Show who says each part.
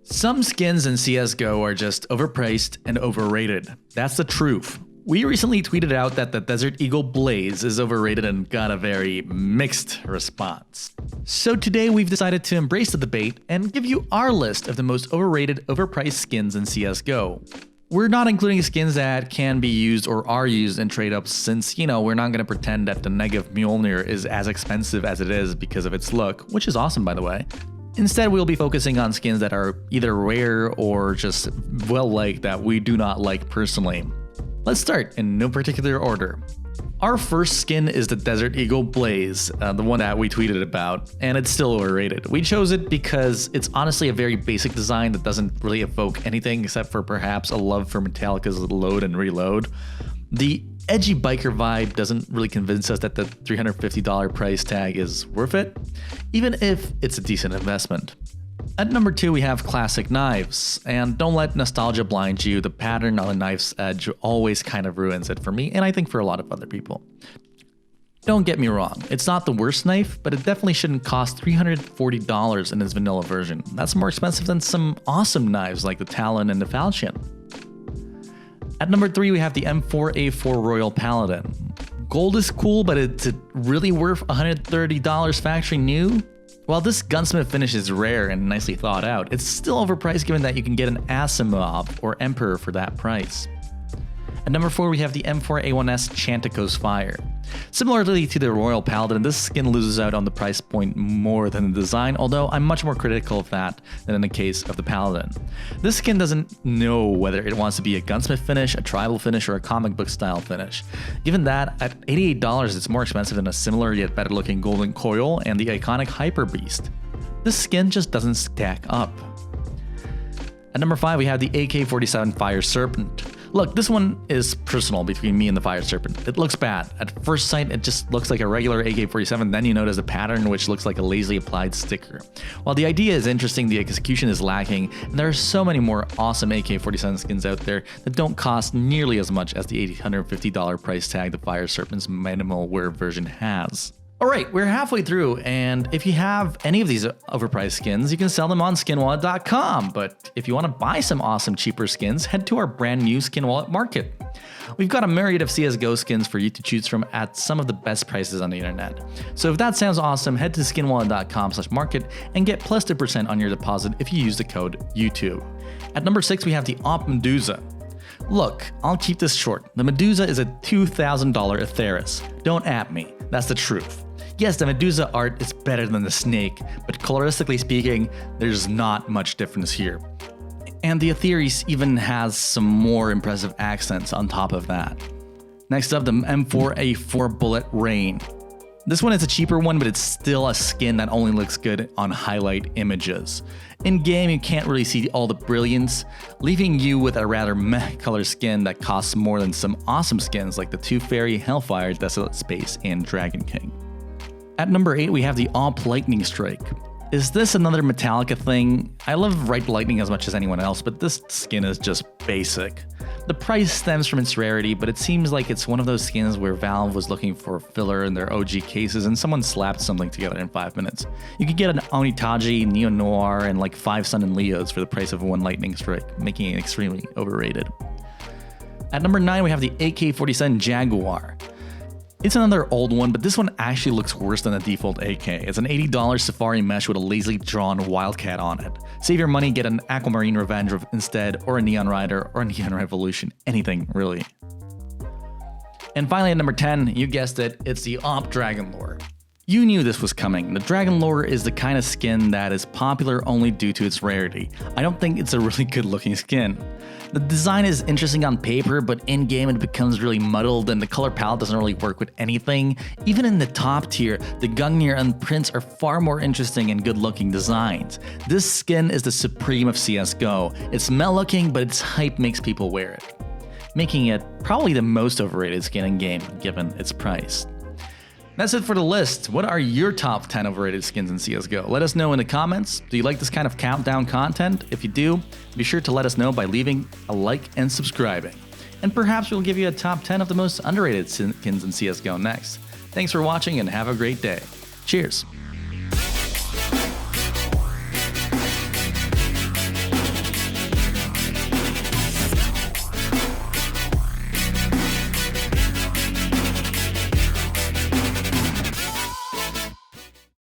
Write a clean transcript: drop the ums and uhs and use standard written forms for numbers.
Speaker 1: Some skins in CSGO are just overpriced and overrated. That's the truth. We recently tweeted out that the Desert Eagle Blaze is overrated and got a very mixed response. So today we've decided to embrace the debate and give you our list of the most overrated, overpriced skins in CSGO. We're not including skins that can be used or are used in trade-ups since, we're not going to pretend that the Negev Mjolnir is as expensive as it is because of its look, which is awesome by the way. Instead, we'll be focusing on skins that are either rare or just well-liked that we do not like personally. Let's start in no particular order. Our first skin is the Desert Eagle Blaze, the one that we tweeted about, and it's still overrated. We chose it because it's honestly a very basic design that doesn't really evoke anything except for perhaps a love for Metallica's Load and Reload. The edgy biker vibe doesn't really convince us that the $350 price tag is worth it, even if it's a decent investment. At number 2 we have classic knives, and don't let nostalgia blind you, the pattern on the knife's edge always kind of ruins it for me, and I think for a lot of other people. Don't get me wrong, it's not the worst knife, but it definitely shouldn't cost $340 in its vanilla version. That's more expensive than some awesome knives like the Talon and the Falchion. At number 3 we have the M4A4 Royal Paladin. Gold is cool, but is it really worth $130 factory new? While this gunsmith finish is rare and nicely thought out, it's still overpriced given that you can get an Asimov or Emperor for that price. At number 4 we have the M4A1S Chanticleer's Fire. Similarly to the Royal Paladin, this skin loses out on the price point more than the design, although I'm much more critical of that than in the case of the Paladin. This skin doesn't know whether it wants to be a gunsmith finish, a tribal finish, or a comic book style finish. Given that, at $88 it's more expensive than a similar yet better looking Golden Coil and the iconic Hyper Beast. This skin just doesn't stack up. At number 5 we have the AK-47 Fire Serpent. Look, this one is personal between me and the Fire Serpent. It looks bad. At first sight, it just looks like a regular AK-47, then you notice a pattern which looks like a lazily applied sticker. While the idea is interesting, the execution is lacking, and there are so many more awesome AK-47 skins out there that don't cost nearly as much as the $850 price tag the Fire Serpent's minimal wear version has. Alright, we're halfway through, and if you have any of these overpriced skins, you can sell them on skinwallet.com, but if you want to buy some awesome cheaper skins, head to our brand new Skin Wallet Market. We've got a myriad of CSGO skins for you to choose from at some of the best prices on the internet. So if that sounds awesome, head to skinwallet.com/market and get plus 2% on your deposit if you use the code YouTube. At number 6 we have the Op Medusa. Look, I'll keep this short. The Medusa is a $2,000 Atheris. Don't at me, that's the truth. Yes, the Medusa art is better than the snake, but coloristically speaking, there's not much difference here. And the Atheris even has some more impressive accents on top of that. Next up, the M4A4 Bullet Rain. This one is a cheaper one, but it's still a skin that only looks good on highlight images. In game, you can't really see all the brilliance, leaving you with a rather meh color skin that costs more than some awesome skins like the Tooth Fairy, Hellfire, Desolate Space, and Dragon King. At number 8 we have the Op Lightning Strike. Is this another Metallica thing? I love Ripe Lightning as much as anyone else, but this skin is just basic. The price stems from its rarity, but it seems like it's one of those skins where Valve was looking for filler in their OG cases and someone slapped something together in 5 minutes. You could get an Onitaji, Neo Noir, and like 5 Sun and Leos for the price of one Lightning Strike, making it extremely overrated. At number 9 we have the AK-47 Jaguar. It's another old one, but this one actually looks worse than the default AK. It's an $80 Safari mesh with a lazily drawn Wildcat on it. Save your money, get an Aquamarine Revenge instead, or a Neon Rider, or a Neon Revolution. Anything, really. And finally at number 10, you guessed it, it's the Op Dragonlore. You knew this was coming. The Dragonlore is the kind of skin that is popular only due to its rarity. I don't think it's a really good looking skin. The design is interesting on paper, but in game it becomes really muddled and the color palette doesn't really work with anything. Even in the top tier, the Gungnir and Prince are far more interesting and good looking designs. This skin is the supreme of CSGO. It's mel looking, but its hype makes people wear it, making it probably the most overrated skin in game given its price. That's it for the list. What are your top 10 overrated skins in CSGO? Let us know in the comments. Do you like this kind of countdown content? If you do, be sure to let us know by leaving a like and subscribing. And perhaps we'll give you a top 10 of the most underrated skins in CSGO next. Thanks for watching and have a great day. Cheers.